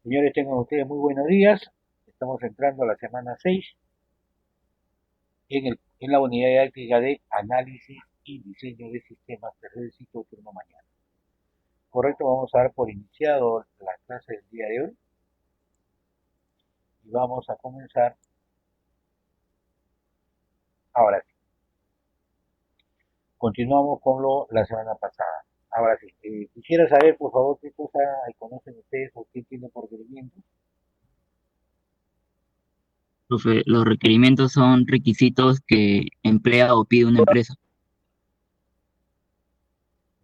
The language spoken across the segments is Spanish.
Señores, tengan ustedes muy buenos días. Estamos entrando a la semana 6 en la unidad didáctica de análisis y diseño de sistemas. Tercer ciclo, turno mañana. Correcto, vamos a dar por iniciado la clase del día de hoy y vamos a comenzar ahora sí. Continuamos con la semana pasada. Ahora sí, quisiera saber, por favor, qué cosa conocen ustedes o qué tienen por requerimiento. Profe, los requerimientos son requisitos que emplea o pide una empresa.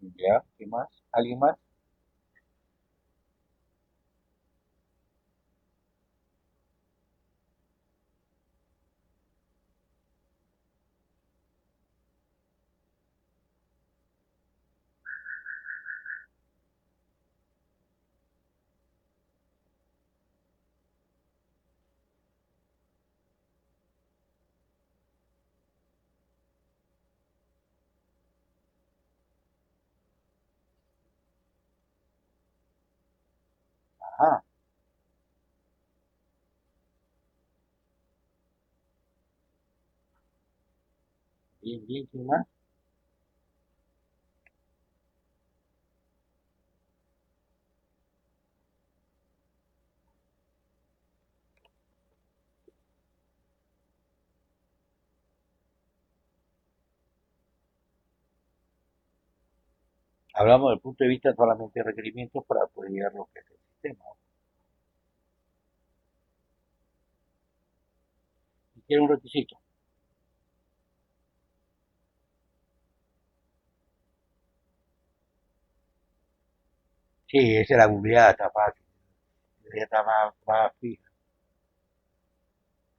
¿Ya? ¿Qué más? ¿Alguien más? Ajá, bien, bien, ¿qué más? Hablamos del punto de vista solamente de requerimientos para poder llegar a lo que es el sistema. Si quiere un requisito. Sí, esa es la googleada, está fácil. Ya está más fija.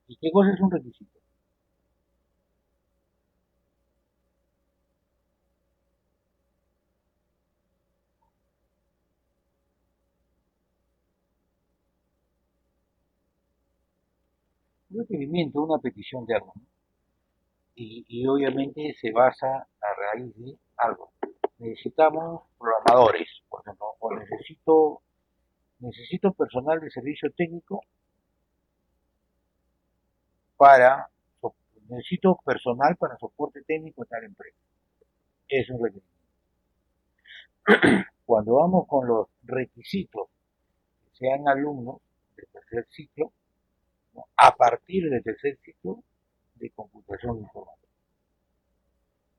¿Y qué cosa es un requisito? Un requerimiento, una petición de algo, ¿no? Y obviamente se basa a raíz de algo. Necesitamos programadores, por ejemplo, o necesito personal de servicio técnico para, necesito personal para soporte técnico en tal empresa. Es un requisito. Cuando vamos con los requisitos, que sean alumnos de tercer ciclo, ¿no? A partir del tercer ciclo de computación informática.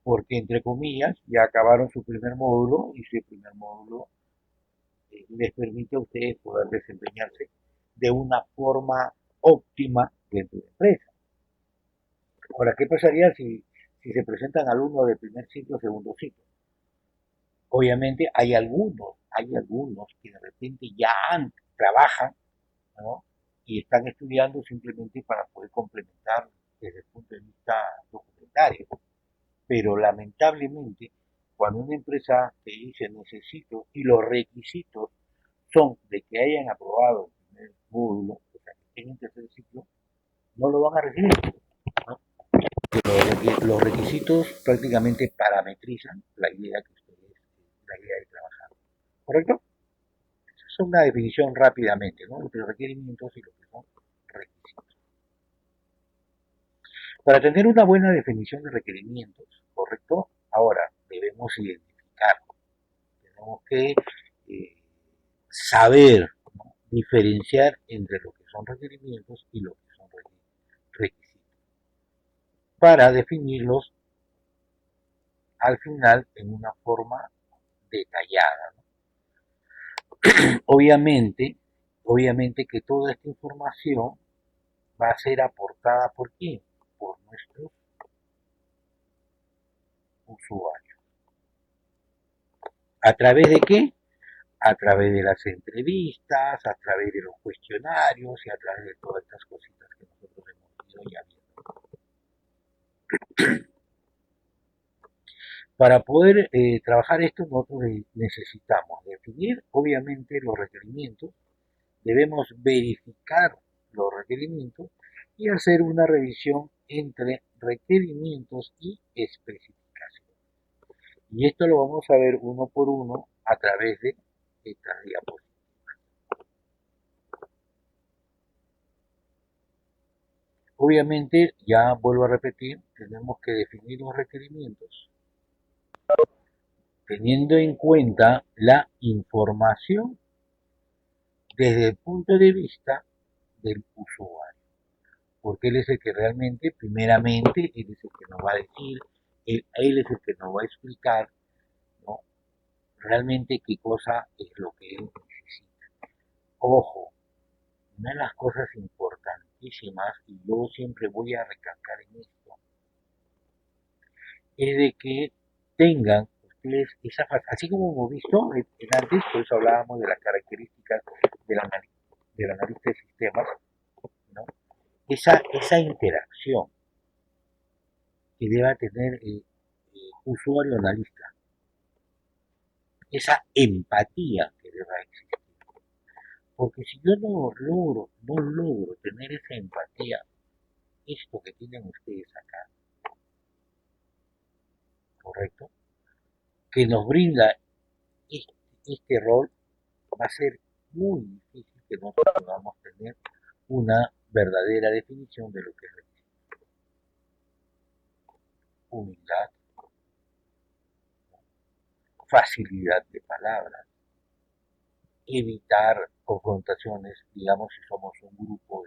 Porque, entre comillas, ya acabaron su primer módulo y su primer módulo les permite a ustedes poder desempeñarse de una forma óptima dentro de la empresa. Ahora, ¿qué pasaría si se presentan alumnos de primer ciclo, segundo ciclo? Obviamente hay algunos que de repente ya trabajan, ¿no? Y están estudiando simplemente para poder complementar desde el punto de vista documentario. Pero lamentablemente, cuando una empresa te dice necesito y los requisitos son de que hayan aprobado el primer módulo, o sea, que estén en tercer ciclo, no lo van a recibir, ¿no? Los requisitos prácticamente parametrizan la idea de trabajar. ¿Correcto? Esa es una definición rápidamente, ¿no? Entre requerimientos y lo que son requisitos. Para tener una buena definición de requerimientos, ¿correcto? Ahora debemos identificarlo. Tenemos que saber, ¿no? Diferenciar entre lo que son requerimientos y lo que son requisitos para definirlos al final en una forma detallada, ¿no? Obviamente, obviamente que toda esta información va a ser aportada por quién, por nuestros usuarios. ¿A través de qué? A través de las entrevistas, a través de los cuestionarios y a través de todas estas cositas que nosotros hemos ido ya viendo. Para poder trabajar esto, nosotros necesitamos definir, obviamente, los requerimientos, debemos verificar los requerimientos y hacer una revisión entre requerimientos y especificaciones. Y esto lo vamos a ver uno por uno a través de estas diapositivas. Obviamente, ya vuelvo a repetir, tenemos que definir los requerimientos teniendo en cuenta la información desde el punto de vista del usuario, porque él es el que realmente, primeramente, él es el que nos va a decir, él es el que nos va a explicar, ¿no? Realmente qué cosa es lo que él necesita. Ojo, una de las cosas importantísimas, y yo siempre voy a recalcar en esto, es de que tengan ustedes esa así como hemos visto antes, por eso hablábamos de las características del, del analista de sistemas, ¿no? Esa interacción que deba tener el usuario-analista, esa empatía que deba existir. Porque si yo no logro tener esa empatía, esto que tienen ustedes acá, ¿correcto? Que nos brinda este, este rol, va a ser muy difícil que nosotros podamos tener una verdadera definición de lo que es humildad, facilidad de palabras, evitar confrontaciones, digamos, si somos un grupo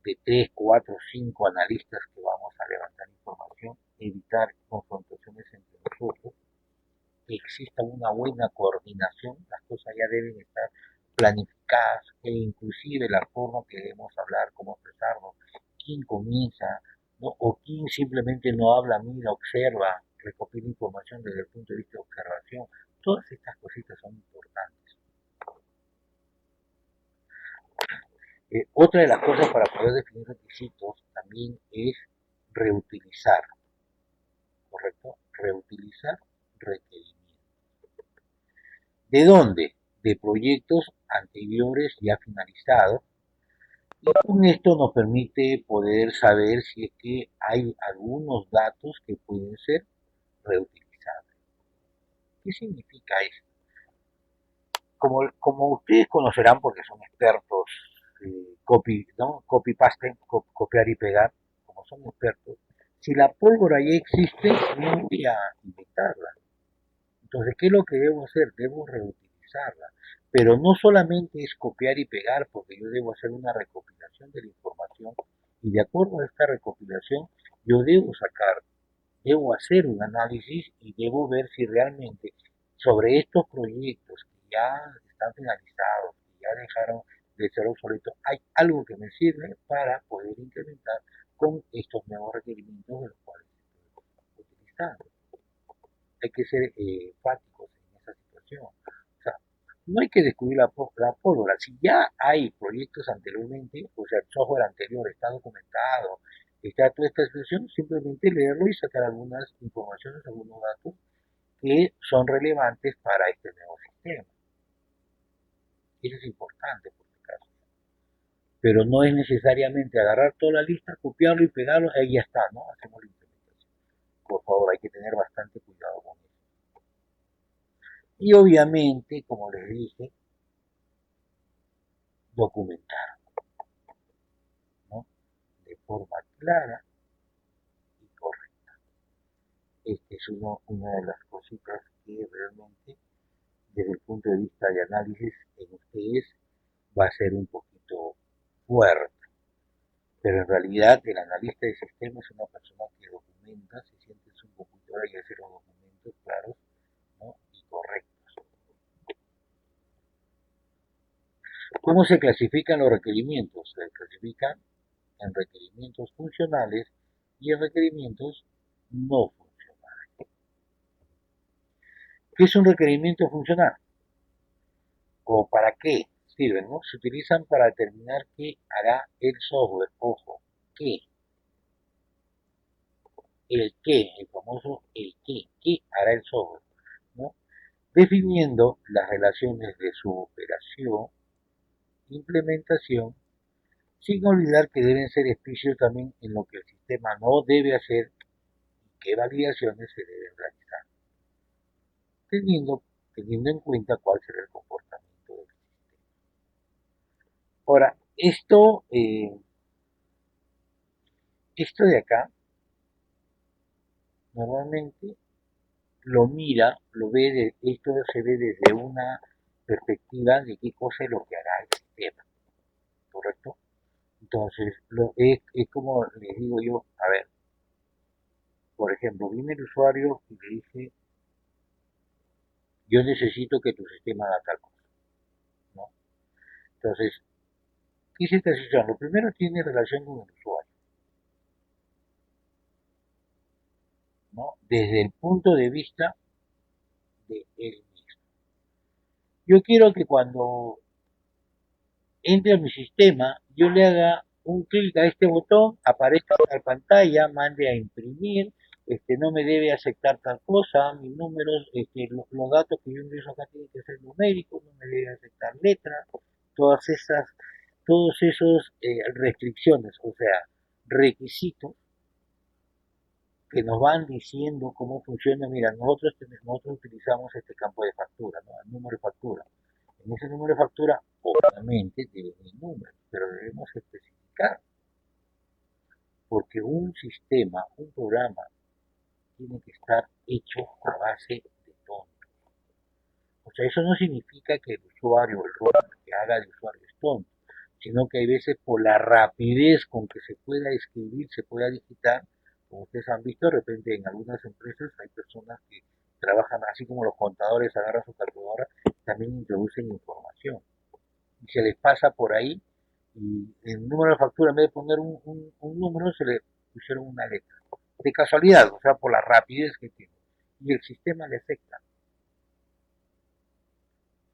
de 3, 4, 5 analistas que vamos a levantar información, evitar confrontaciones entre nosotros, que exista una buena coordinación, las cosas ya deben estar planificadas e inclusive la forma que debemos hablar, cómo expresarnos, quién comienza, ¿no? O quién simplemente no habla, mira, observa, recopila información desde el punto de vista de observación. Todas estas cositas son importantes. Otra de las cosas para poder definir requisitos también es reutilizar, ¿correcto? Reutilizar requerimientos. ¿De dónde? De proyectos anteriores ya finalizados. Y con esto nos permite poder saber si es que hay algunos datos que pueden ser reutilizables. ¿Qué significa eso? Como ustedes conocerán porque son expertos copy, ¿no? Copy paste, copiar y pegar, como son expertos, si la pólvora ya existe, no voy a inventarla. Entonces, ¿qué es lo que debo hacer? Debo reutilizarla. Pero no solamente es copiar y pegar, porque yo debo hacer una recopilación de la información y de acuerdo a esta recopilación, yo debo hacer un análisis y debo ver si realmente sobre estos proyectos que ya están finalizados, que ya dejaron de ser obsoletos, hay algo que me sirve para poder implementar con estos nuevos requerimientos de los cuales estoy utilizando. Hay que ser enfáticos en esa situación. O sea, no hay que descubrir la pólvora. Si ya hay proyectos anteriormente, o sea, el software anterior está documentado, está toda esta expresión, simplemente leerlo y sacar algunas informaciones, algunos datos que son relevantes para este nuevo sistema. Eso es importante por este caso. Pero no es necesariamente agarrar toda la lista, copiarlo y pegarlo, ahí ya está, ¿no? Hacemos la implementación. Por favor, hay que tener bastante cuidado con eso. Y obviamente, como les dije, documentar, ¿no? De forma clara y correcta. Este es una de las cositas que realmente, desde el punto de vista de análisis en ustedes, va a ser un poquito fuerte. Pero en realidad el analista de sistemas es una persona que documenta, se siente en su computadora y hace los documentos claros, ¿no? Y correctos. ¿Cómo se clasifican los requerimientos? Se clasifican en requerimientos funcionales y en requerimientos no funcionales. ¿Qué es un requerimiento funcional? ¿O para qué sirven? ¿No? Se utilizan para determinar qué hará el software. Ojo, qué. El qué, el famoso el qué hará el software, ¿no? Definiendo las relaciones de su operación, implementación, sin olvidar que deben ser explícitos también en lo que el sistema no debe hacer y qué validaciones se deben realizar, teniendo, teniendo en cuenta cuál será el comportamiento del sistema. Ahora, esto Esto de acá, normalmente esto se ve desde una perspectiva de qué cosa es lo que hará el sistema, ¿correcto? Entonces, es como les digo yo, a ver, por ejemplo, viene el usuario y le dice, yo necesito que tu sistema haga tal cosa, ¿no? Entonces, ¿qué es esta situación? Lo primero tiene relación con el usuario, ¿no? Desde el punto de vista de él mismo. Yo quiero que cuando entre a mi sistema, yo le haga un clic a este botón, aparezca en la pantalla, mande a imprimir, no me debe aceptar tal cosa, mis números, los datos que yo ingreso acá tienen que ser numéricos, no me debe aceptar letras, todas esas, todos esos restricciones, o sea, requisitos que nos van diciendo cómo funciona. Mira, nosotros utilizamos este campo de factura, ¿no? El número de factura. En ese número de factura, obviamente, tiene un número, pero debemos especificar, porque un sistema, un programa, tiene que estar hecho a base de tontos. O sea, eso no significa que el usuario, el rol que haga de usuario es tonto, sino que hay veces por la rapidez con que se pueda escribir, se pueda digitar, como ustedes han visto, de repente en algunas empresas hay personas que trabajan así como los contadores agarran su calculadora, también introducen información y se les pasa por ahí y el número de factura en vez de poner un número se le pusieron una letra. De casualidad, o sea, por la rapidez que tiene. Y el sistema le afecta.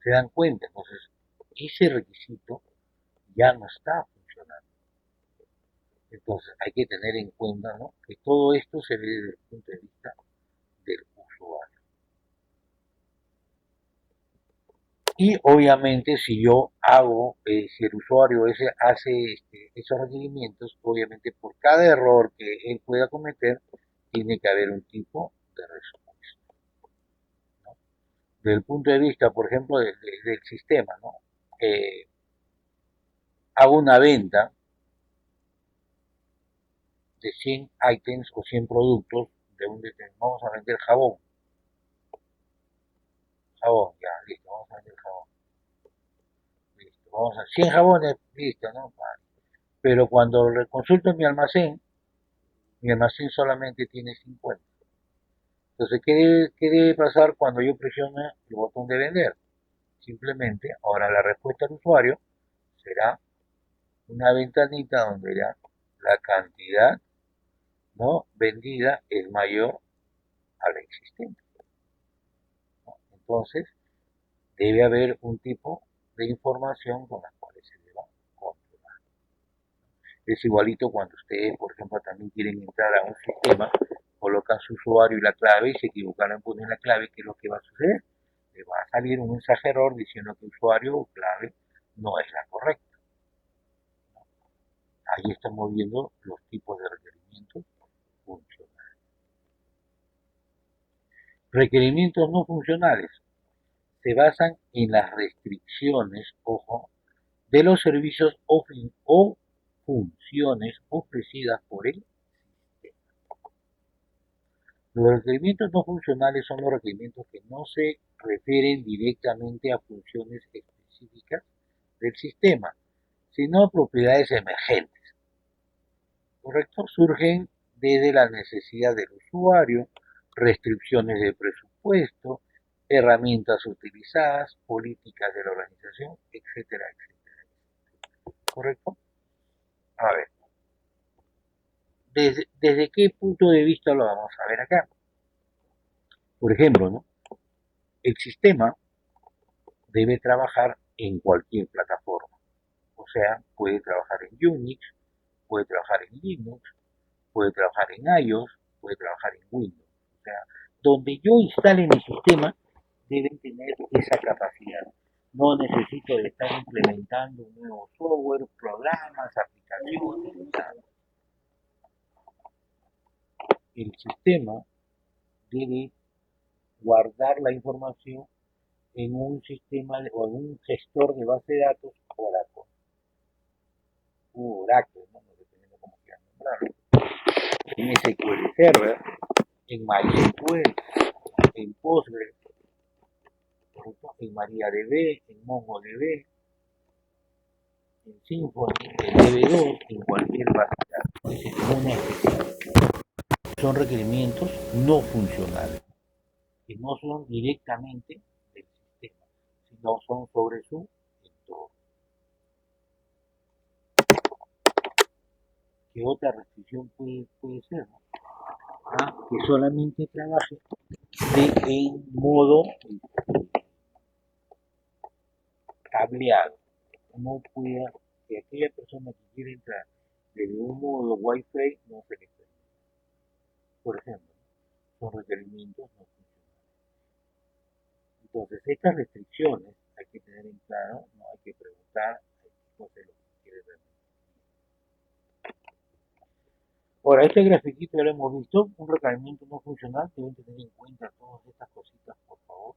Se dan cuenta, entonces, ese requisito ya no está funcionando. Entonces, hay que tener en cuenta, ¿no?, que todo esto se ve desde el punto de vista del usuario. Y obviamente si el usuario hace esos requerimientos, obviamente por cada error que él pueda cometer, tiene que haber un tipo de respuesta, ¿no? Desde el punto de vista, por ejemplo, del sistema, ¿no? Hago una venta de 100 ítems o 100 productos vamos a vender jabón, ya, listo, vamos a vender jabón, listo, vamos a 100 jabones, listo, ¿no? Vale. Pero cuando consulto mi almacén solamente tiene 50. Entonces, qué debe pasar cuando yo presione el botón de vender? Simplemente, ahora la respuesta al usuario será una ventanita donde ya la cantidad, ¿no?, vendida es mayor a la existente, ¿no? Entonces, debe haber un tipo de información con la cual se deba controlar. Es igualito cuando ustedes, por ejemplo, también quieren entrar a un sistema, colocan su usuario y la clave y se equivocaron en poner la clave. ¿Qué es lo que va a suceder? Le va a salir un mensaje error diciendo que usuario o clave no es la correcta. Ahí estamos viendo los tipos de requerimientos funcionales. Requerimientos no funcionales se basan en las restricciones, ojo, de los servicios o funciones ofrecidas por el sistema. Los requerimientos no funcionales son los requerimientos que no se refieren directamente a funciones específicas del sistema, sino a propiedades emergentes, ¿correcto? Surgen desde la necesidad del usuario, restricciones de presupuesto, herramientas utilizadas, políticas de la organización, etcétera, etcétera. ¿Correcto? A ver, ¿desde qué punto de vista lo vamos a ver acá? Por ejemplo, ¿no?, el sistema debe trabajar en cualquier plataforma. O sea, puede trabajar en Unix, puede trabajar en Linux, puede trabajar en iOS, puede trabajar en Windows. O sea, donde yo instale mi sistema, deben tener esa capacidad. No necesito de estar implementando un nuevo software, programas, aplicaciones, nada. El sistema debe guardar la información en un sistema o en un gestor de base de datos Oracle. Oracle, ¿no? Dependiendo cómo quieran nombrarlo. en SQL Server, en MySQL, en Postgres, ¿correcto? En MariaDB, en MongoDB, en Symfony, en DB2, en cualquier base de datos. Es decir, una específica. Son requerimientos no funcionales, que no son directamente del sistema, sino son sobre su entorno. ¿Qué otra restricción puede ser? ¿No? Que solamente trabaje en modo cableado. No pueda, que aquella persona que quiere entrar desde un modo Wi-Fi no se le permite. Por ejemplo, son requerimientos no funcionales. Entonces, estas restricciones hay que tener en claro, no hay que preguntar qué cosa es lo que quiere realmente. Ahora, este grafiquito ya lo hemos visto, un requerimiento no funcional, deben tener en cuenta todas estas cositas, por favor,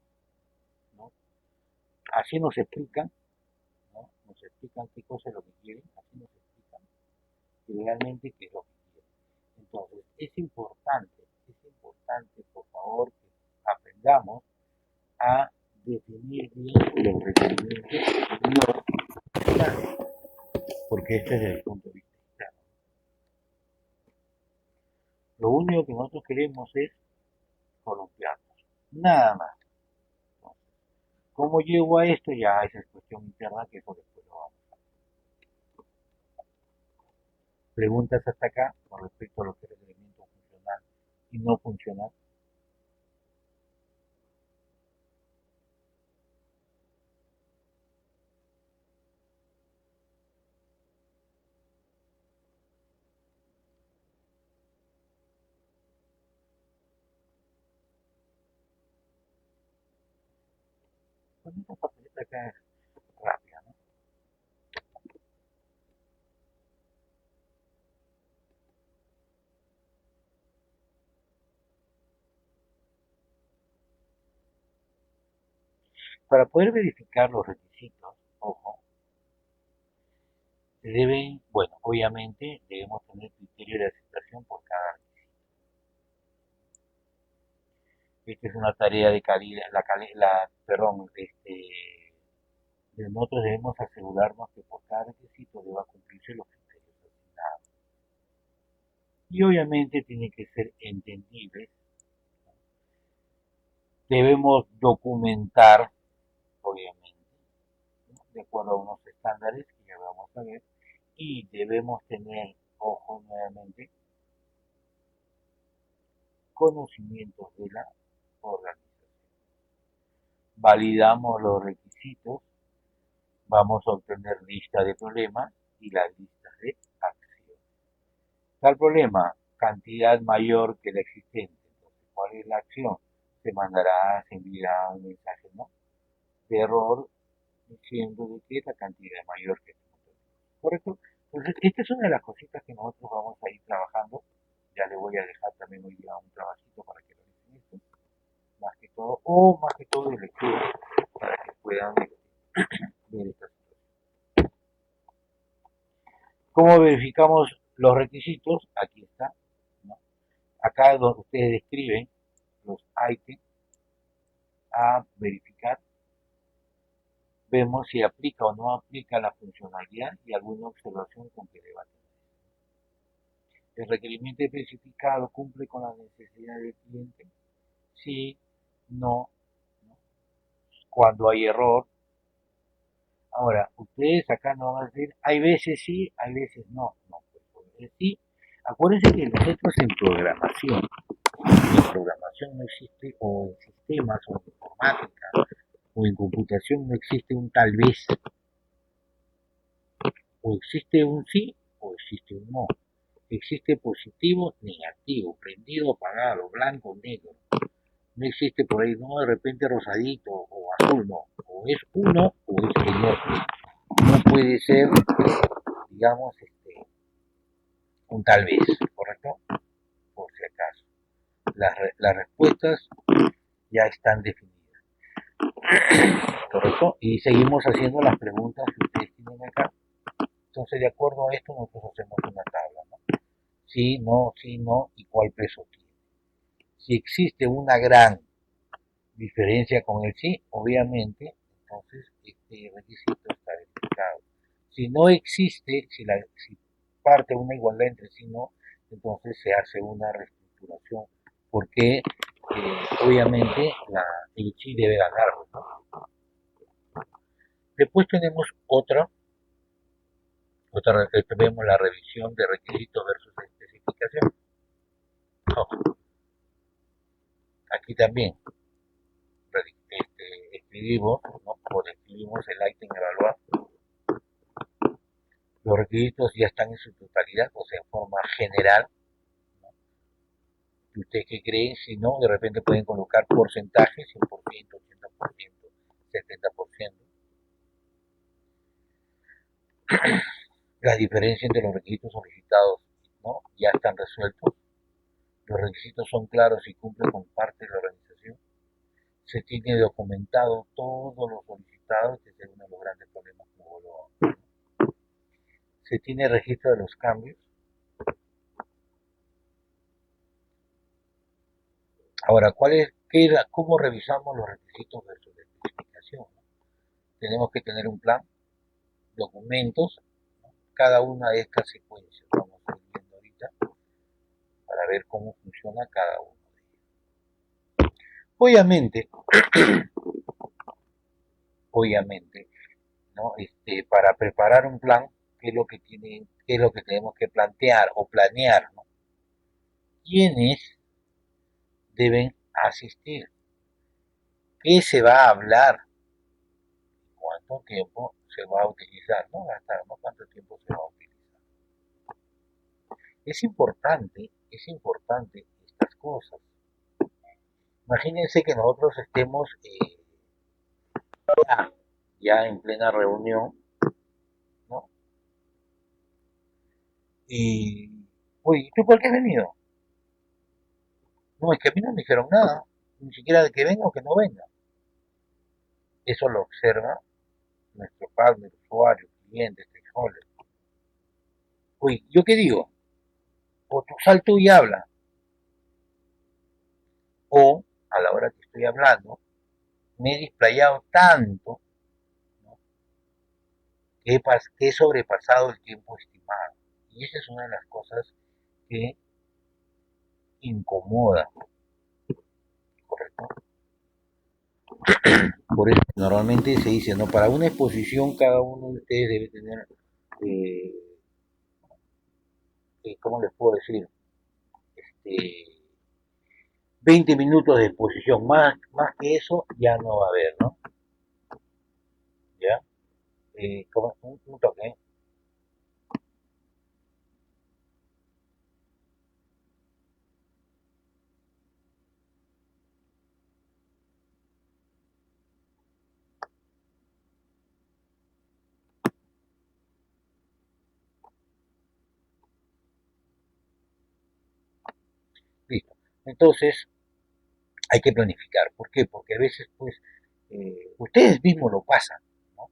¿no? Así nos explican, ¿no? Nos explican qué cosa es lo que quieren, así nos explican realmente qué es lo que quieren. Entonces, es importante, por favor, que aprendamos a definir bien los requerimientos no funcionales, porque este es el punto de vista externo. Lo único que nosotros queremos es columpiarnos, nada más. Entonces, ¿cómo llego a esto? Ya esa es cuestión interna, que eso después lo vamos a ver. Preguntas hasta acá con respecto a lo que es el elemento funcional y no funcional. Pues esta papeleta acá es rápida, ¿no? Para poder verificar los requisitos, ojo, se deben, bueno, obviamente debemos tener criterio de aceptación por cada requisito. Esta es una tarea de calidad, nosotros debemos asegurarnos que por cada requisito deba cumplirse los criterios asignados. Y obviamente tiene que ser entendible. Debemos documentar, obviamente, ¿no? De acuerdo a unos estándares que ya vamos a ver, y debemos tener, ojo nuevamente, conocimientos de la organización. Validamos los requisitos, vamos a obtener lista de problemas y las listas de acciones. Tal problema, cantidad mayor que la existente. Entonces, ¿cuál es la acción? Se mandará, se enviará un mensaje, ¿no?, de error diciendo de que la cantidad es mayor que este montón. ¿Correcto? Entonces, esta es una de las cositas que nosotros vamos a ir trabajando. Ya le voy a dejar también hoy día un trabajito para que lo realicen esto, más que todo, o más que todo de lectura, para que puedan ver esta situación. ¿Cómo verificamos los requisitos? Aquí está, ¿no? Acá donde ustedes describen los ítems a verificar, vemos si aplica o no aplica la funcionalidad y alguna observación con que deba tener. El requerimiento especificado cumple con la necesidad del cliente. Sí, no, no. Cuando hay error. Ahora, ustedes acá no van a decir, hay veces sí, hay veces no. No, pues sí. Acuérdense que nosotros en programación no existe, o en sistemas, o en informática, o en computación no existe un tal vez. O existe un sí, o existe un no. Existe positivo, negativo, prendido, apagado, blanco, negro. No existe por ahí, no, de repente rosadito o azul, no. O es uno o es el otro. No puede ser, digamos, un tal vez, ¿correcto? Por si acaso. Las respuestas ya están definidas, ¿correcto? Y seguimos haciendo las preguntas que ustedes tienen acá. Entonces, de acuerdo a esto, nosotros hacemos una tabla, ¿no? sí, no, y cuál peso tiene. Si existe una gran diferencia con el sí, obviamente, entonces este requisito está verificado. Si no existe, si parte una igualdad entre sí y no, entonces se hace una reestructuración, porque obviamente el sí debe ganar, ¿no? Después tenemos vemos la revisión de requisitos versus especificación. Oh, aquí también escribimos, ¿no? O describimos el ítem evaluar. Los requisitos ya están en su totalidad, o sea, en forma general. ¿Y ustedes qué creen? Si no, de repente pueden colocar porcentajes, 100%, 80%, 70%. Las diferencias entre los requisitos solicitados, ¿no? Ya están resueltos. Los requisitos son claros y cumplen con parte de la organización. Se tiene documentado todo lo solicitado, que es uno de los grandes problemas como se tiene registro de los cambios. Ahora, ¿cómo revisamos los requisitos versus la especificación? Tenemos que tener un plan, documentos, ¿no? Cada una de estas secuencias. Vamos a ir viendo ahorita para ver cómo funciona cada uno de ellos. Obviamente, ¿no? Para preparar un plan, qué es lo que tenemos que plantear o planear, ¿no? ¿Quiénes deben asistir? ¿Qué se va a hablar? ¿Cuánto tiempo se va a utilizar? No gastar, ¿no? ¿Cuánto tiempo se va a utilizar? Es importante estas cosas. Imagínense que nosotros estemos ya, ya en plena reunión, ¿no? Y, oye, ¿tú por qué has venido? No, es que a mí no me dijeron nada, ni siquiera de que venga o que no venga. Eso lo observa nuestro partner, usuario, cliente, stakeholder. Oye, ¿yo qué digo? O tú salto y habla, o a la hora que estoy hablando, me he desplayado tanto, ¿no? Que he sobrepasado el tiempo estimado. Y esa es una de las cosas que incomoda, ¿correcto? Por eso normalmente se dice, ¿no? Para una exposición cada uno de ustedes debe tener, eh, ¿cómo les puedo decir? Este, 20 minutos de exposición, más que eso ya no va a haber, ¿no? ¿Ya? Como un toque, listo. Entonces, hay que planificar. ¿Por qué? Porque a veces, pues, ustedes mismos lo pasan, ¿no?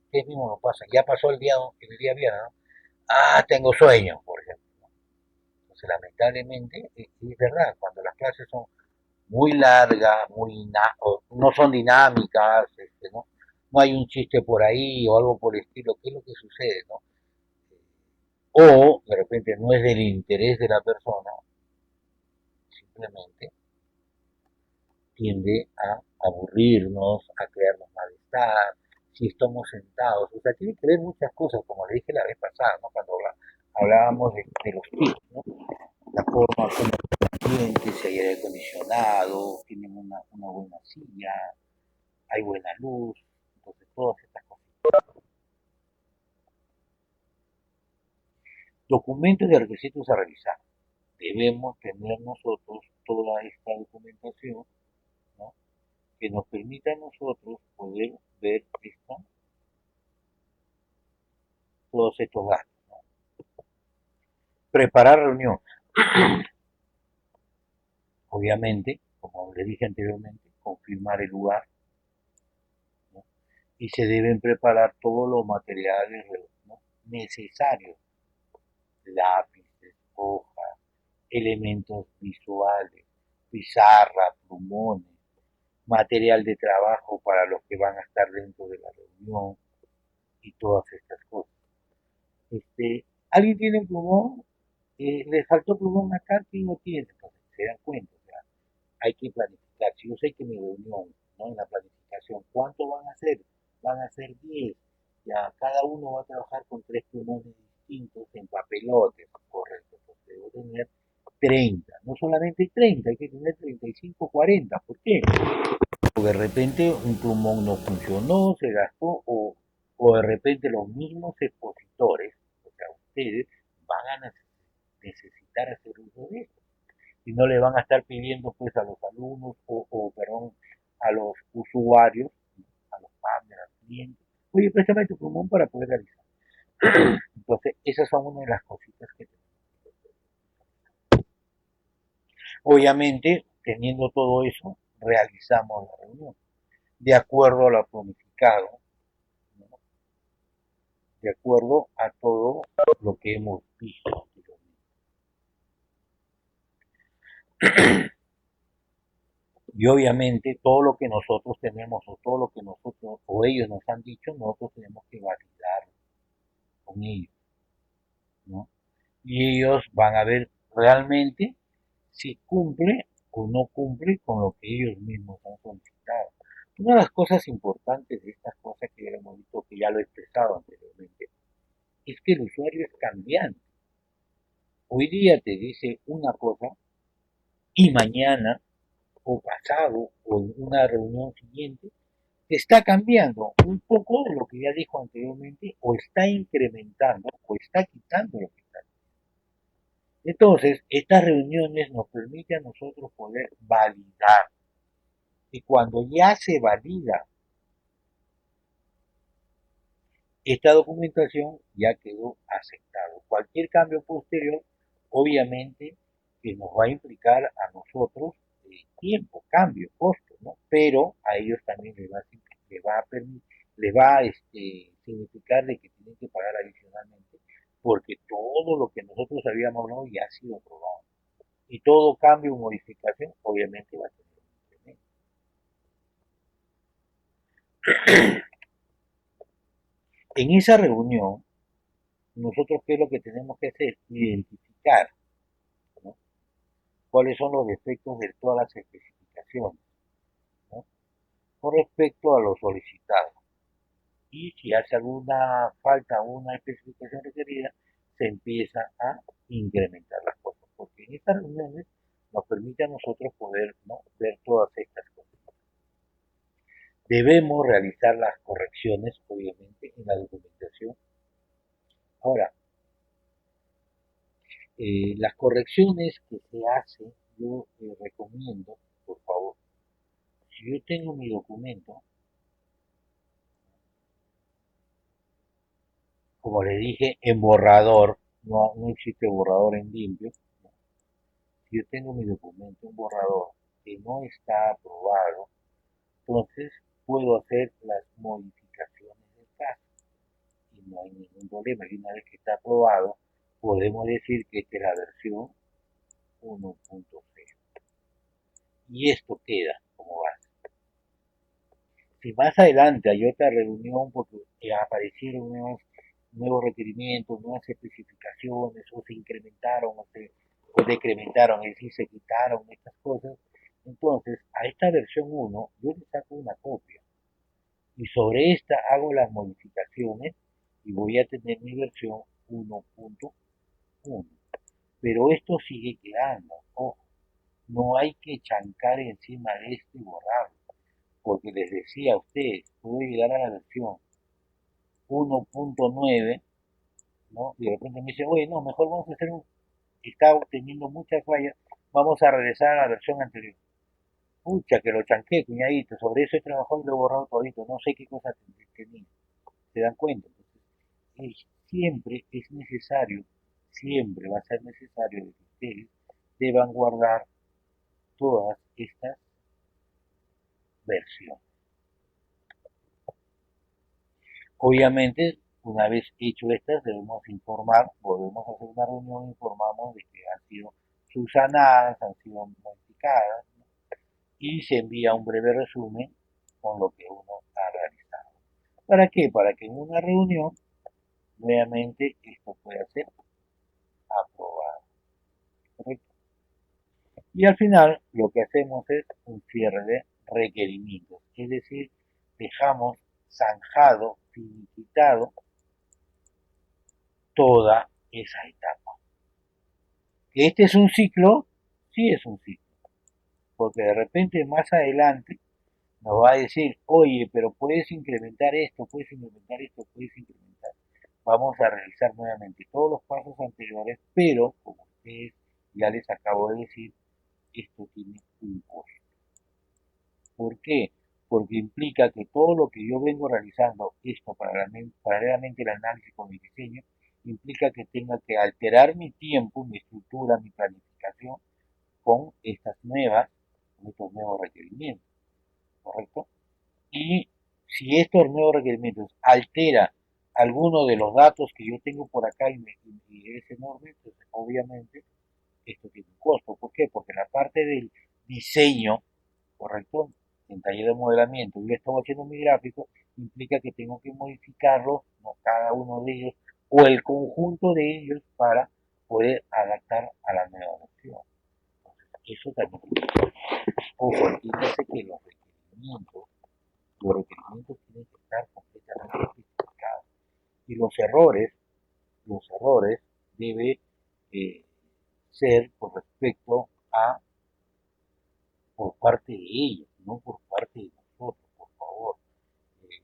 Ustedes mismos lo pasan. Ya pasó el día viernes, ¿no? Ah, tengo sueño, por ejemplo. Entonces, lamentablemente, es verdad, cuando las clases son muy largas, no son dinámicas, ¿no? No hay un chiste por ahí o algo por el estilo, ¿qué es lo que sucede, no? O de repente no es del interés de la persona, simplemente tiende a aburrirnos, a crearnos malestar, si estamos sentados, o sea, tiene que ver muchas cosas, como le dije la vez pasada, ¿no? Cuando hablábamos de los tips, ¿no? La forma como los clientes, si hay aire acondicionado, tienen una buena silla, hay buena luz, entonces todas estas cosas. Documentos de requisitos a revisar. Debemos tener nosotros toda esta documentación, ¿no? Que nos permita a nosotros poder ver todos estos datos. ¿No? Preparar reunión. Obviamente, como les dije anteriormente, confirmar el lugar, ¿no? Y se deben preparar todos los materiales, ¿no? necesarios, lápices, hojas, elementos visuales, pizarra, plumones, material de trabajo para los que van a estar dentro de la reunión y todas estas cosas. ¿Alguien tiene un plumón? ¿Le faltó plumón acá? ¿Quién lo tiene? Entonces, se dan cuenta, o sea, hay que planificar. Si yo sé que mi reunión, ¿no? En la planificación, ¿cuánto van a hacer? Van a ser 10. Ya cada uno va a trabajar con 3 plumones distintos en papelotes, correcto. Entonces debo tener 30, no solamente 30, hay que tener 35, 40. ¿Por qué? Porque de repente un plumón no funcionó, se gastó, o de repente los mismos expositores, o sea, ustedes van a necesitar hacer uso de esto. Y no le van a estar pidiendo pues a los alumnos perdón, a los usuarios, a los partners, a los clientes, oye, préstame tu plumón para poder realizar. Entonces, esas son una de las cositas que tenemos. Obviamente, teniendo todo eso, realizamos la reunión de acuerdo a lo planificado, ¿no? De acuerdo a todo lo que hemos visto anteriormente. Y obviamente todo lo que nosotros tenemos o todo lo que nosotros o ellos nos han dicho, nosotros tenemos que validarlo con ellos, ¿no? Y ellos van a ver realmente si cumple o no cumple con lo que ellos mismos han solicitado. Una de las cosas importantes de estas cosas que ya hemos visto, que ya lo he expresado anteriormente, es que el usuario es cambiante. Hoy día te dice una cosa y mañana o pasado o en una reunión siguiente te está cambiando un poco de lo que ya dijo anteriormente o está incrementando o está quitando lo que está. Entonces, estas reuniones nos permiten a nosotros poder validar y cuando ya se valida esta documentación ya quedó aceptado. Cualquier cambio posterior, obviamente, que nos va a implicar a nosotros tiempo, cambio, costo, ¿no? Pero a ellos también les va a significar de que tienen que pagar adicionalmente, porque todo lo que nosotros habíamos hablado ya ha sido aprobado. Y todo cambio o modificación, obviamente, va a tener un incremento. En esa reunión, nosotros, ¿qué es lo que tenemos que hacer? Identificar, ¿no? Cuáles son los defectos de todas las especificaciones, ¿no? Con respecto a lo solicitado. Y si hace alguna falta o una especificación requerida, se empieza a incrementar las cosas, porque en estas reuniones nos permite a nosotros poder, ¿no?, ver todas estas cosas. Debemos realizar las correcciones, obviamente, en la documentación. Ahora, las correcciones que se hacen, yo recomiendo, por favor, si yo tengo mi documento, como le dije, en borrador, no existe borrador en limpio, ¿no? Si yo tengo mi documento en borrador que no está aprobado, entonces puedo hacer las modificaciones del caso y no hay ningún problema. Y una vez que está aprobado, podemos decir que esta es la versión 1.0. Y esto queda como base. Si más adelante hay otra reunión porque aparecieron nuevos requerimientos, nuevas especificaciones, o se incrementaron o decrementaron, es decir, se quitaron estas cosas, entonces a esta versión 1 yo le saco una copia y sobre esta hago las modificaciones y voy a tener mi versión 1.1. Pero esto sigue quedando, ojo, no hay que chancar encima de esto y borrarlo, porque les decía a ustedes, puedo llegar a la versión 1.9, ¿no? Y de repente me dice, oye, no, mejor vamos a hacer está teniendo muchas fallas, vamos a regresar a la versión anterior. Pucha, que lo chanqué, cuñadito, sobre eso he trabajado y lo he borrado todito, no sé qué cosa tenía. ¿Se dan cuenta? Entonces, siempre es necesario, siempre va a ser necesario que ustedes deban guardar todas estas versiones. Obviamente, una vez hecho estas, debemos informar, volvemos a hacer una reunión, informamos de que han sido subsanadas, han sido modificadas, ¿no? Y se envía un breve resumen con lo que uno ha realizado. ¿Para qué? Para que en una reunión nuevamente esto pueda ser aprobado. ¿Correcto? Y al final lo que hacemos es un cierre de requerimientos, es decir, dejamos zanjado, finiquitado toda esa etapa. ¿Que este es un ciclo? Sí es un ciclo, porque de repente más adelante nos va a decir, oye, pero puedes incrementar esto, puedes incrementar esto, puedes incrementar. Vamos a realizar nuevamente todos los pasos anteriores, pero como ustedes ya les acabo de decir, esto tiene un costo. ¿Por qué? Porque implica que todo lo que yo vengo realizando, esto paralelamente el análisis con mi diseño, implica que tenga que alterar mi tiempo, mi estructura, mi planificación con con estos nuevos requerimientos, ¿correcto? Y si estos nuevos requerimientos altera alguno de los datos que yo tengo por acá y es enorme, entonces obviamente esto tiene un costo. ¿Por qué? Porque la parte del diseño, ¿correcto? En taller de modelamiento, yo estoy haciendo mi gráfico, implica que tengo que modificarlo, ¿no? Cada uno de ellos, o el conjunto de ellos para poder adaptar a la nueva versión. Entonces, eso también es. Ojo, fíjense que los requerimientos tienen que estar completamente especificados. Y los errores debe eh, ser con respecto a por parte de ellos, no por parte de nosotros, por favor. Eh,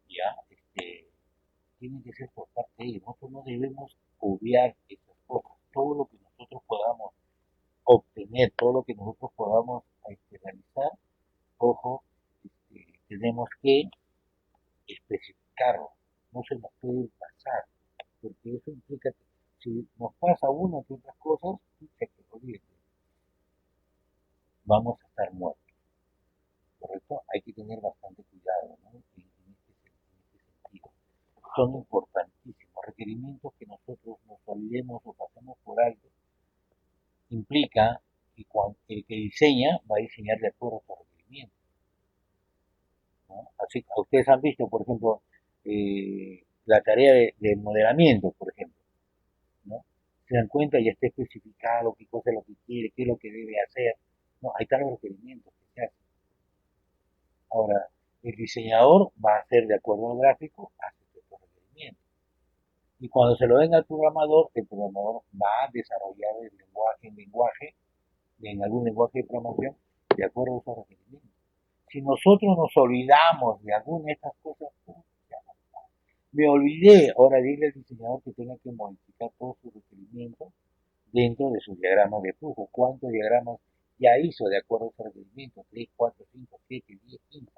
ya, tiene que ser por parte de ellos. Nosotros no debemos obviar esas cosas. Todo lo que nosotros podamos obtener, todo lo que nosotros podamos realizar, ojo, tenemos que especificarlo. No se nos puede pasar, porque eso implica que si nos pasa una que otras cosas, vamos a estar muertos, ¿correcto? Hay que tener bastante cuidado, ¿no? En este sentido. Son importantísimos. Requerimientos que nosotros nos olvidemos o pasemos por alto, implica que el que diseña va a diseñar de acuerdo a esos requerimientos, ¿no? Así que ustedes han visto, por ejemplo, la tarea de modelamiento, por ejemplo, ¿no? Se dan cuenta, ya está especificado qué cosa es lo que quiere, qué es lo que debe hacer, ¿no? Ahí están los requerimientos que se hacen. Ahora, el diseñador va a hacer de acuerdo al gráfico, hace estos requerimientos. Y cuando se lo den al programador, el programador va a desarrollar el lenguaje, en algún lenguaje de programación, de acuerdo a esos requerimientos. Si nosotros nos olvidamos de alguna de estas cosas, me olvidé, ahora dile al diseñador que tenga que modificar todos sus requerimientos dentro de sus diagramas de flujo. ¿Cuántos diagramas ya hizo de acuerdo a esos requerimientos? 3, 4, 5, 7, 10, 15.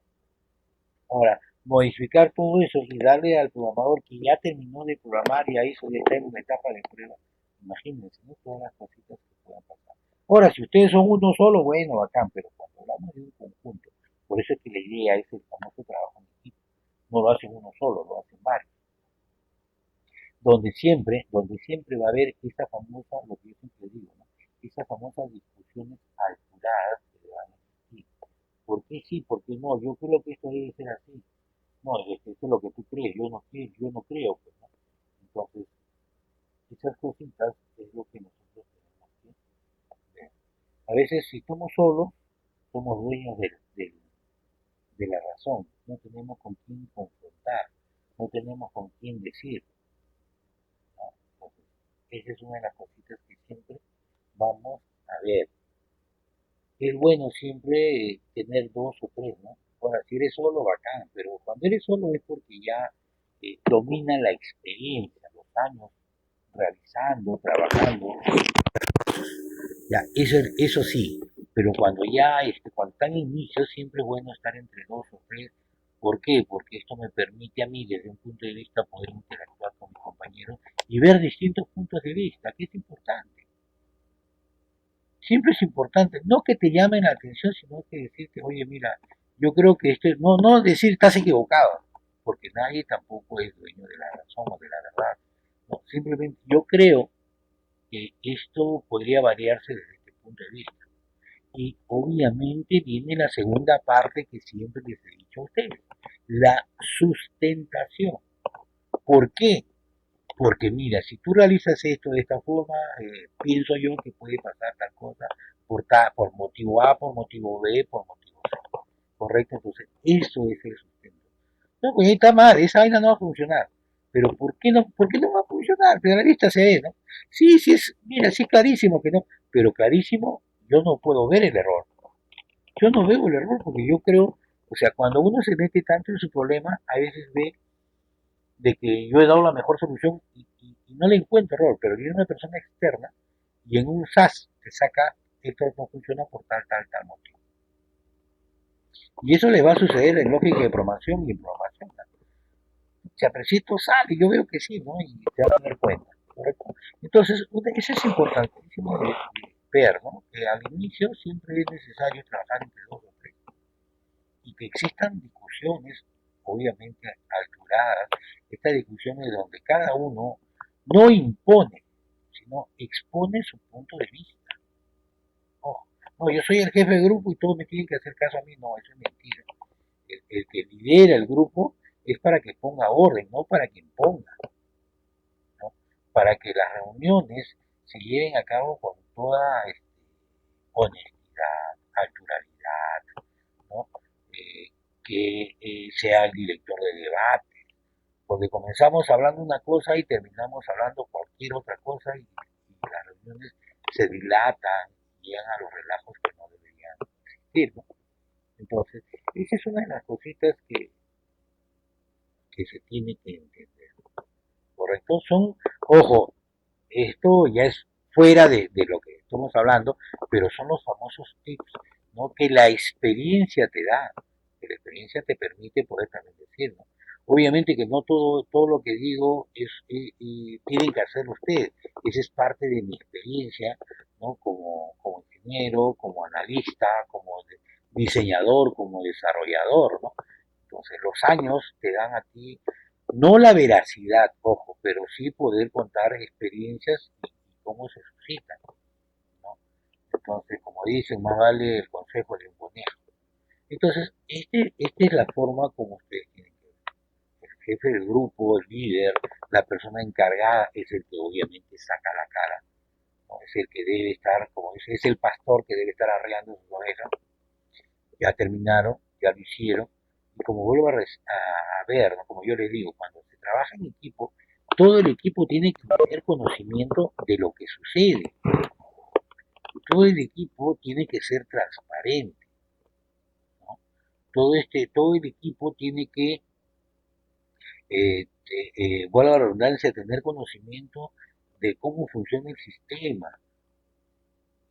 Ahora, modificar todo eso y darle al programador que ya terminó de programar, ya hizo, ya está en una etapa de prueba. Imagínense, ¿no? Todas las cositas que puedan pasar. Ahora, si ustedes son uno solo, bueno, bacán, pero cuando hablamos de un conjunto, por eso es que la idea es el famoso trabajo en equipo. No lo hacen uno solo, lo hacen varios. Donde siempre va a haber esa famosa, lo que yo siempre digo, ¿no? Esas famosas discusiones alteradas que van a existir. ¿Por qué sí? ¿Por qué no? Yo creo que esto debe ser así. No, es que eso es lo que tú crees, yo no creo, pues, ¿no? Entonces, esas cositas es lo que nosotros tenemos que ver. A veces, si estamos solos, somos dueños de la razón, no tenemos con quién confrontar, no tenemos con quién decir, ¿no? Entonces, esa es una de las cositas que siempre vamos a ver. Es bueno siempre tener dos o tres, ¿no? Ahora, si eres solo, bacán, pero cuando eres solo es porque ya domina la experiencia, los años realizando, trabajando, ya, eso sí, pero cuando están en inicio, siempre es bueno estar entre dos o tres. ¿Por qué? Porque esto me permite a mí, desde un punto de vista, poder interactuar con mis compañeros y ver distintos puntos de vista, que es importante. Siempre es importante, no que te llamen la atención, sino que decirte, oye, mira, Yo creo que esto, no decir estás equivocado, porque nadie tampoco es dueño de la razón o de la verdad. No, simplemente yo creo que esto podría variarse desde este punto de vista. Y obviamente viene la segunda parte que siempre les he dicho a ustedes, la sustentación. ¿Por qué? Porque mira, si tú realizas esto de esta forma, pienso yo que puede pasar tal cosa por motivo A, por motivo B, por motivo C. ¿Correcto? Entonces, eso es el sustento. No, pues ahí está mal, esa vaina no va a funcionar. Pero por qué no va a funcionar? Pero a la vista se ve, ¿no? Sí, sí es, mira, sí es clarísimo que no, pero clarísimo, yo no puedo ver el error. Yo no veo el error porque yo creo, o sea, cuando uno se mete tanto en su problema, a veces ve de que yo he dado la mejor solución y no le encuentro error, pero viene una persona externa y en un SAS te saca esto no funciona por tal motivo. Y eso le va a suceder en lógica de programación y en programación. O sea, pero si esto sale, yo veo que sí, ¿no? Y te vas a dar cuenta, ¿correcto? Entonces, eso es importantísimo de ver, ¿no? Que al inicio siempre es necesario trabajar entre dos o tres y que existan discusiones, obviamente alturadas, estas discusiones donde cada uno no impone, sino expone su punto de vista. Oh, no, yo soy el jefe del grupo y todos me tienen que hacer caso a mí, no, eso es mentira. El que lidera el grupo es para que ponga orden, no para que imponga, ¿no? Para que las reuniones se lleven a cabo con toda honestidad, naturalidad, ¿no? Eh, que sea el director de debate, porque comenzamos hablando una cosa y terminamos hablando cualquier otra cosa y las reuniones se dilatan y llegan a los relajos que no deberían existir, ¿no? Entonces, esa es una de las cositas que se tiene que entender, ¿correcto? Ojo, esto ya es fuera de lo que estamos hablando, pero son los famosos tips, ¿no? Que la experiencia te da, que la experiencia te permite poder también decir, ¿no? Obviamente que no todo lo que digo tienen que hacerlo ustedes, esa es parte de mi experiencia, ¿no? Como ingeniero, como analista, como diseñador, como desarrollador, ¿no? Entonces los años te dan a ti no la veracidad, ojo, pero sí poder contar experiencias y cómo se suscitan, ¿no? Entonces, como dicen, más vale el consejo de un conejo. Entonces, esta es la forma como ustedes tienen que ver. El jefe del grupo, el líder, la persona encargada es el que obviamente saca la cara, ¿no? Es el que debe estar, como dice, es el pastor que debe estar arreando sus ovejas. Ya terminaron, ya lo hicieron, y como vuelvo a ver, ¿no? Como yo les digo, cuando se trabaja en equipo, todo el equipo tiene que tener conocimiento de lo que sucede, todo el equipo tiene que ser transparente, ¿no? Todo el equipo tiene que, vuelvo a la redundancia, tener conocimiento de cómo funciona el sistema,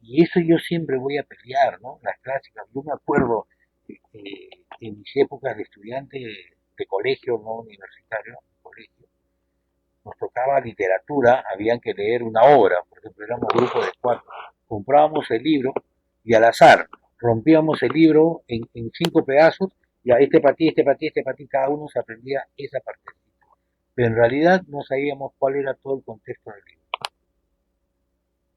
y eso yo siempre voy a pelear, ¿no? Las clásicas, yo me acuerdo en mis épocas de estudiante de colegio, no universitario, colegio, nos tocaba literatura, habían que leer una obra, por ejemplo, éramos un grupo de cuatro, comprábamos el libro y al azar rompíamos el libro en cinco pedazos, y a este para ti, este para ti, este para ti, cada uno se aprendía esa parte. Pero en realidad no sabíamos cuál era todo el contexto del libro.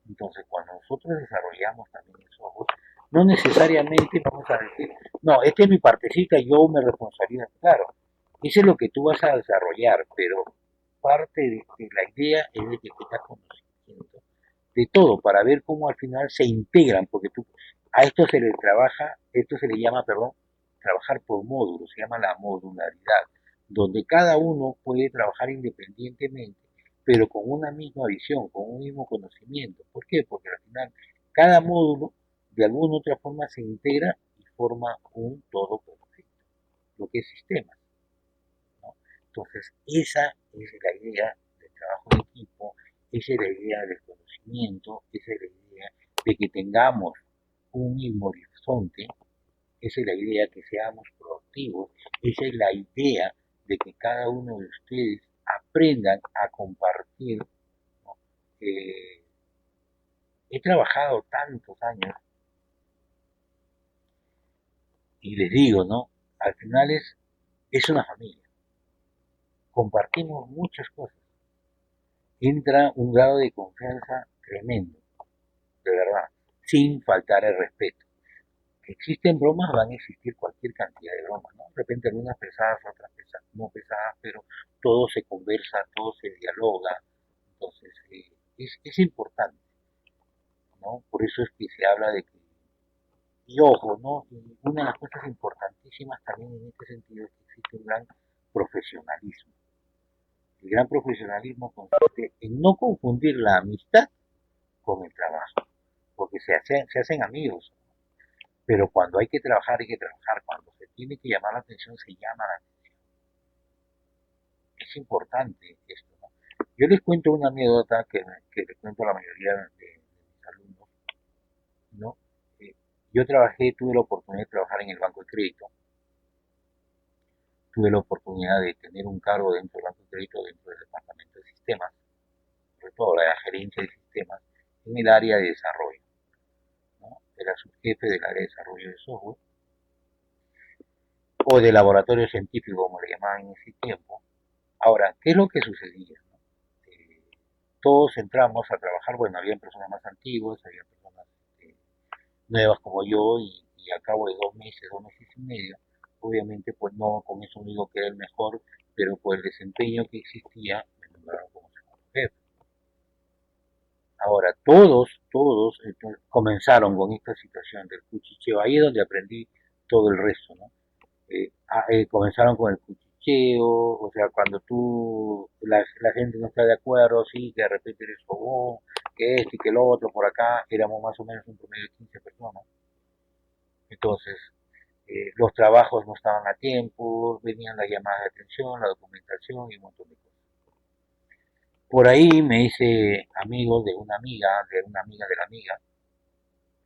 Entonces, cuando nosotros desarrollamos también el software, no necesariamente vamos a decir, no, esta es mi partecita, yo me responsabilizo. Claro, eso es lo que tú vas a desarrollar, pero parte de la idea es de que tengas conocimiento de todo para ver cómo al final se integran, porque a esto se le trabaja, esto se le llama, perdón, trabajar por módulos, se llama la modularidad, donde cada uno puede trabajar independientemente, pero con una misma visión, con un mismo conocimiento. ¿Por qué? Porque al final cada módulo de alguna u otra forma se integra y forma un todo perfecto, lo que es sistema, ¿no? Entonces, esa es la idea del trabajo en equipo, esa es la idea del conocimiento, esa es la idea de que tengamos un mismo horizonte, esa es la idea que seamos proactivos, esa es la idea de que cada uno de ustedes aprendan a compartir, ¿no? Eh, He trabajado tantos años Y les digo, ¿no? Al final es una familia. Compartimos muchas cosas. Entra un grado de confianza tremendo, de verdad, sin faltar el respeto. Existen bromas, van a existir cualquier cantidad de bromas, ¿no? De repente algunas pesadas, otras no pesadas, pero todo se conversa, todo se dialoga. Entonces, es importante, ¿no? Por eso es que se habla de que, y ojo, ¿no? Y una de las cosas importantísimas también en este sentido es que existe un gran profesionalismo. El gran profesionalismo consiste en no confundir la amistad con el trabajo, porque se hacen amigos, pero cuando hay que trabajar, hay que trabajar. Cuando se tiene que llamar la atención, se llama la atención. Es importante esto, ¿no? Yo les cuento una anécdota que les cuento a la mayoría de mis alumnos, ¿no? Eh, yo tuve la oportunidad de trabajar en el Banco de Crédito, tuve la oportunidad de tener un cargo dentro del Banco de Crédito, dentro del Departamento de Sistemas, sobre todo la gerencia de sistemas, en el área de desarrollo, ¿no? Era subjefe del área de desarrollo de software, o de laboratorio científico, como le llamaban en ese tiempo. Ahora, ¿qué es lo que sucedía? Eh, Todos entramos a trabajar, bueno, había personas más antiguas, había personas nuevas como yo, y a cabo de 2 meses y medio, obviamente pues no, con eso no digo que era el mejor, pero por el desempeño que existía, me nombraron como segundo jefe. Ahora, todos comenzaron con esta situación del cuchicheo, ahí es donde aprendí todo el resto, ¿no? Comenzaron con el cuchicheo, o sea, cuando la gente no está de acuerdo, sí, que de repente eres robó, que esto y que lo otro, por acá éramos más o menos un promedio de 15 personas. Entonces, los trabajos no estaban a tiempo, venían las llamadas de atención, la documentación y un montón de cosas. Por ahí me hice amigo de una amiga de la amiga,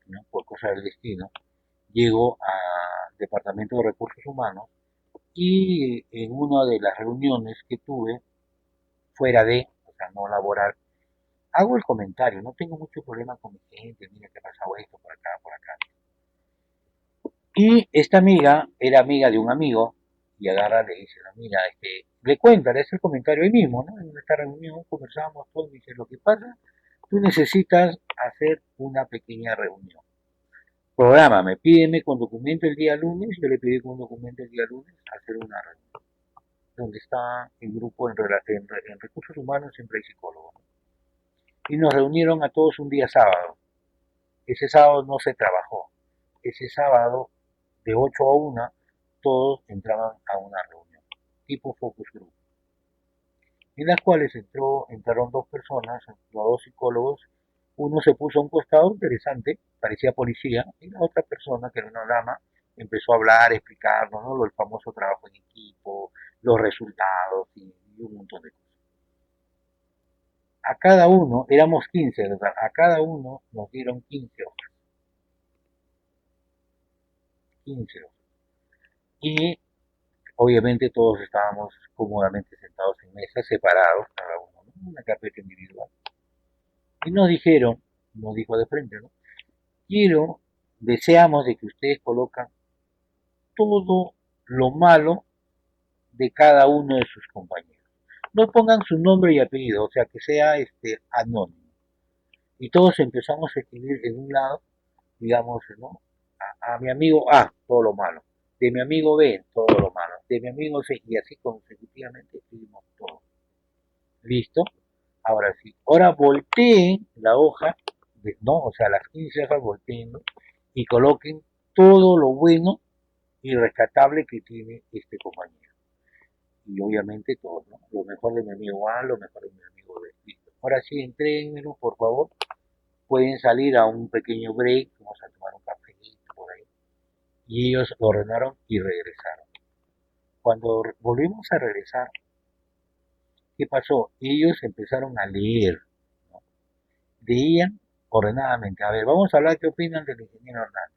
¿no? Por cosas del destino. Llego al Departamento de Recursos Humanos y en una de las reuniones que tuve, fuera de, o sea, no laboral, hago el comentario, no tengo mucho problema con mi gente, mira que ha pasado esto por acá, por acá. Y esta amiga era amiga de un amigo y agarra, le dice, no, mira, le cuenta, le hace el comentario ahí mismo, ¿no? En esta reunión conversamos todos, me dice, lo que pasa, tú necesitas hacer una pequeña reunión. Prográmame, pídeme con documento el día lunes, yo le pedí con documento el día lunes hacer una reunión, donde está el grupo en recursos humanos, siempre hay psicólogos, ¿no? Y nos reunieron a todos un día sábado. Ese sábado no se trabajó. Ese sábado, de 8 a 1, todos entraban a una reunión, tipo focus group, en las cuales entraron dos personas, los dos psicólogos. Uno se puso a un costado interesante, parecía policía, y la otra persona, que era una dama, empezó a hablar, a explicarnos, ¿no? El famoso trabajo en equipo, los resultados y un montón de cosas. A cada uno, éramos 15, ¿verdad? A cada uno nos dieron 15 hojas, 15 hojas. Y obviamente todos estábamos cómodamente sentados en mesas, separados, cada uno, ¿no? Una carpeta individual. Y nos dijo de frente, ¿no? Deseamos de que ustedes colocan todo lo malo de cada uno de sus compañeros. No pongan su nombre y apellido, o sea, que sea anónimo. Y todos empezamos a escribir en un lado, digamos, ¿no? A mi amigo A, todo lo malo. De mi amigo B, todo lo malo. De mi amigo C, y así consecutivamente escribimos todo. ¿Listo? Ahora sí. Ahora volteen la hoja, ¿no? O sea, las 15 hojas volteen, ¿no? Y coloquen todo lo bueno y rescatable que tiene este compañero. Y obviamente todo, ¿no? Lo mejor de mi amigo A, lo mejor de mi amigo B. Listo. Ahora sí, entréguenmelo, por favor. Pueden salir a un pequeño break, vamos a tomar un cafecito por ahí. Y ellos ordenaron y regresaron. Cuando volvimos a regresar, ¿qué pasó? Ellos empezaron a leer, ¿no? Leían ordenadamente. A ver, vamos a hablar qué opinan del ingeniero Hernández.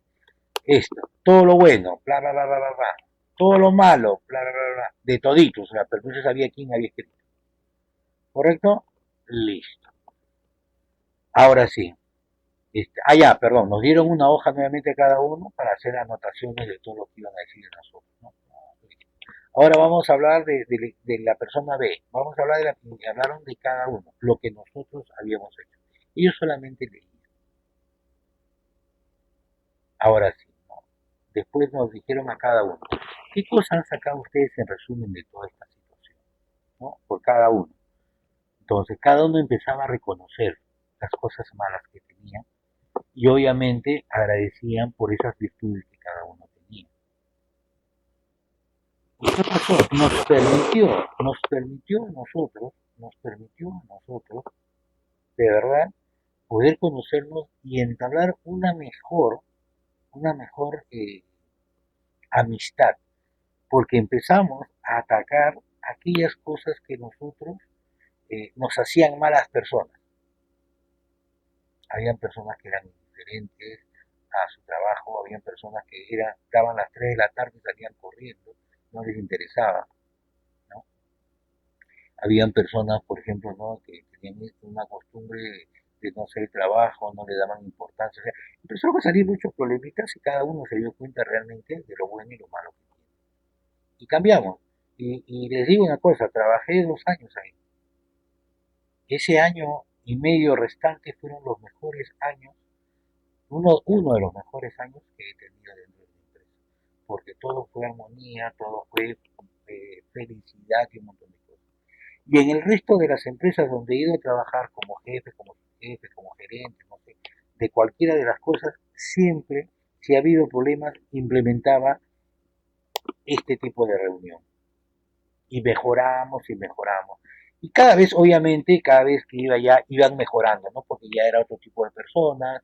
Esto, todo lo bueno, bla, bla, bla, bla, bla, bla. Todo lo malo, bla, bla, bla, bla. De toditos, o sea, pero no se sabía quién había escrito. ¿Correcto? Listo. Ahora sí. Ya, perdón, nos dieron una hoja nuevamente a cada uno para hacer anotaciones de todo lo que iban a decir de nosotros, ¿no? Ahora vamos a hablar de la persona B, vamos a hablar de la que hablaron de cada uno, lo que nosotros habíamos hecho. Ellos solamente leían. Ahora sí, ¿no? Después nos dijeron a cada uno, ¿qué cosas han sacado ustedes en resumen de toda esta situación? ¿No? Por cada uno. Entonces, cada uno empezaba a reconocer las cosas malas que tenía y obviamente agradecían por esas virtudes que cada uno tenía. ¿Y qué pasó? Nos permitió a nosotros, de verdad, poder conocernos y entablar una mejor amistad, porque empezamos a atacar aquellas cosas que nosotros nos hacían malas personas. Habían personas que eran indiferentes a su trabajo, habían personas que daban las 3 de la tarde y salían corriendo, no les interesaba, ¿no? Habían personas, por ejemplo, ¿no? que tenían una costumbre de no hacer el trabajo, no le daban importancia. O sea, empezaron a salir muchos problemitas y cada uno se dio cuenta realmente de lo bueno y lo malo que tiene. Y cambiamos. Y les digo una cosa, trabajé 2 años ahí. Ese año y medio restante fueron los mejores años, uno de los mejores años que he tenido dentro de mi empresa, porque todo fue armonía, todo fue felicidad y un montón de cosas. Y en el resto de las empresas donde he ido a trabajar como jefe, como gerente, no sé, de cualquiera de las cosas, siempre, si ha habido problemas, implementaba este tipo de reunión. Y mejoramos y mejoramos. Y cada vez, obviamente, cada vez que iba ya, iban mejorando, ¿no? Porque ya era otro tipo de personas,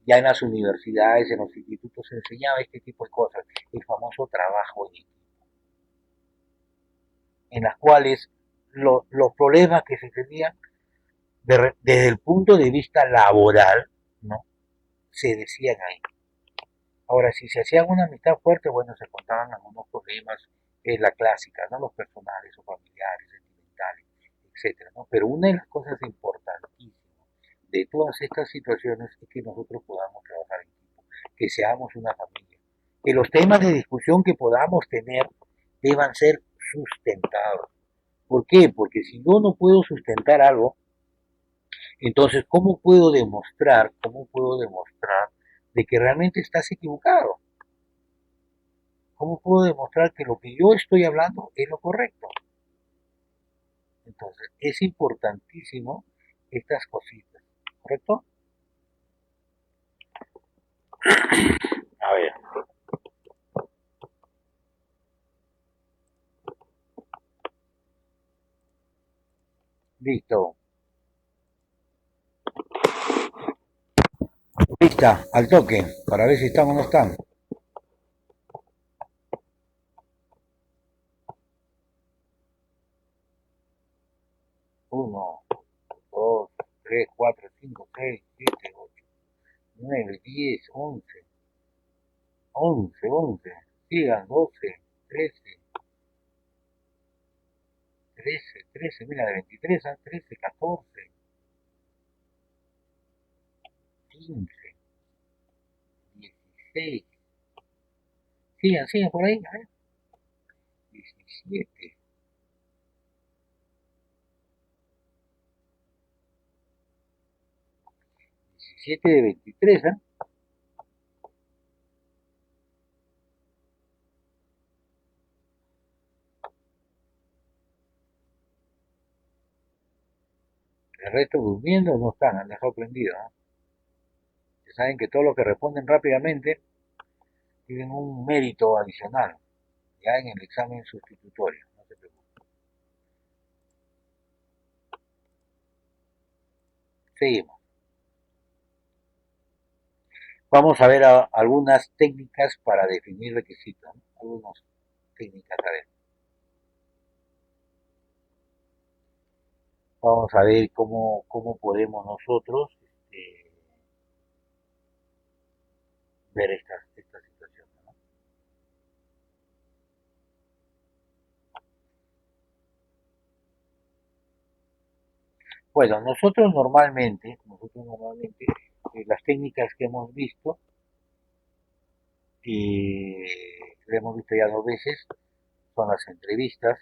ya en las universidades, en los institutos se enseñaba este tipo de cosas, el famoso trabajo en equipo, en las cuales los problemas que se tenían desde el punto de vista laboral, ¿no? Se decían ahí. Ahora, si se hacían una amistad fuerte, bueno, se contaban algunos problemas, es la clásica, ¿no? Los personales o familiares, sentimentales, etcétera, ¿no? Pero una de las cosas importantísimas de todas estas situaciones es que nosotros podamos trabajar en equipo, que seamos una familia, que los temas de discusión que podamos tener deban ser sustentados. ¿Por qué? Porque si yo no puedo sustentar algo, entonces, cómo puedo demostrar de que realmente estás equivocado? ¿Cómo puedo demostrar que lo que yo estoy hablando es lo correcto? Entonces, es importantísimo estas cositas, ¿correcto? A ver, listo. Lista, al toque, para ver si están o no están. Uno, dos, tres, cuatro, cinco, seis, siete, ocho, nueve, 10, 11, 11. Sigan, 12, 13, 13, mira, de 23 a 13, 14, 15, 16. Sigan por ahí, a ver. 17, 17 de 23, ¿eh? El resto durmiendo no están, han dejado prendido, ¿no? Ya saben que todos los que responden rápidamente tienen un mérito adicional, ya en el examen sustitutorio, no se preocupen. Seguimos. Vamos a ver algunas técnicas para definir requisitos, ¿no? Algunas técnicas, a ver. Vamos a ver cómo podemos nosotros ver esta situación, ¿no? Bueno, nosotros normalmente las técnicas que hemos visto, que hemos visto ya 2 veces, son las entrevistas,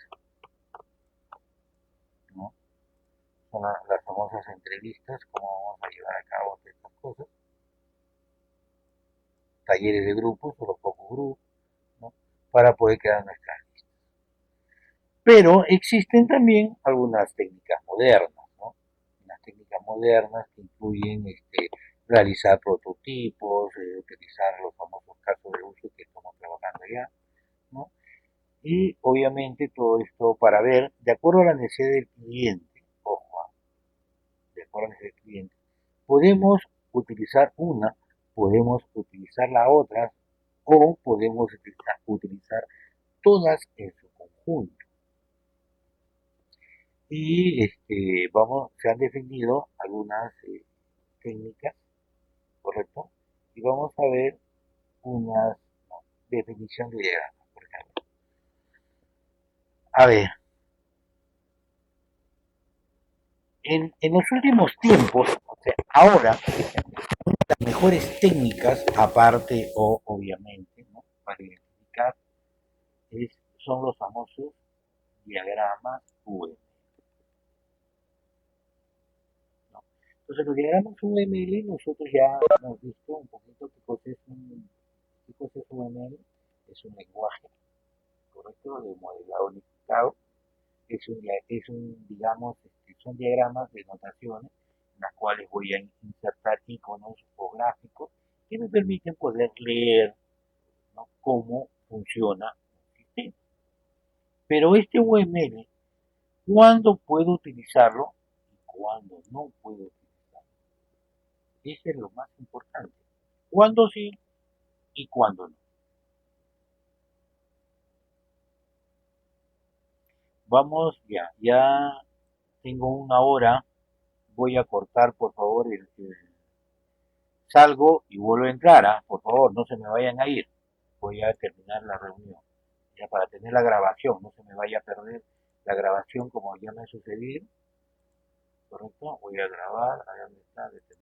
¿no? Son las famosas entrevistas, cómo vamos a llevar a cabo estas cosas, talleres de grupos o los focus group, ¿no? Para poder crear nuestras listas. Pero existen también algunas técnicas modernas, ¿no? Unas técnicas modernas que incluyen realizar prototipos, utilizar los famosos casos de uso que estamos trabajando ya, ¿no? Y obviamente todo esto para ver, de acuerdo a la necesidad del cliente, ojo, de acuerdo a la necesidad del cliente, podemos utilizar una, podemos utilizar la otra, o podemos utilizar todas en su conjunto. Y se han definido algunas técnicas, ¿correcto? Y vamos a ver una definición de diagrama, por ejemplo. A ver, en los últimos tiempos, o sea, ahora, las mejores técnicas, aparte o obviamente, ¿no? Para identificar, son los famosos diagramas UML, ¿no? Entonces, los diagramas UML, nosotros ya hemos visto un poquito qué cosa es UML. Es un lenguaje, correcto, de modelado unificado. Digamos, son diagramas de notaciones en las cuales voy a insertar iconos o gráficos que me permiten poder leer, ¿no?, cómo funciona el sistema. Pero este UML, ¿cuándo puedo utilizarlo y cuándo no puedo utilizarlo? Eso es lo más importante. ¿Cuándo sí y cuándo no? Vamos, ya tengo 1 hora. Voy a cortar, por favor, salgo y vuelvo a entrar, ¿ah? Por favor, no se me vayan a ir. Voy a terminar la reunión. Ya para tener la grabación, no se me vaya a perder la grabación como ya me ha sucedido. ¿Correcto? Voy a grabar, ahí donde está,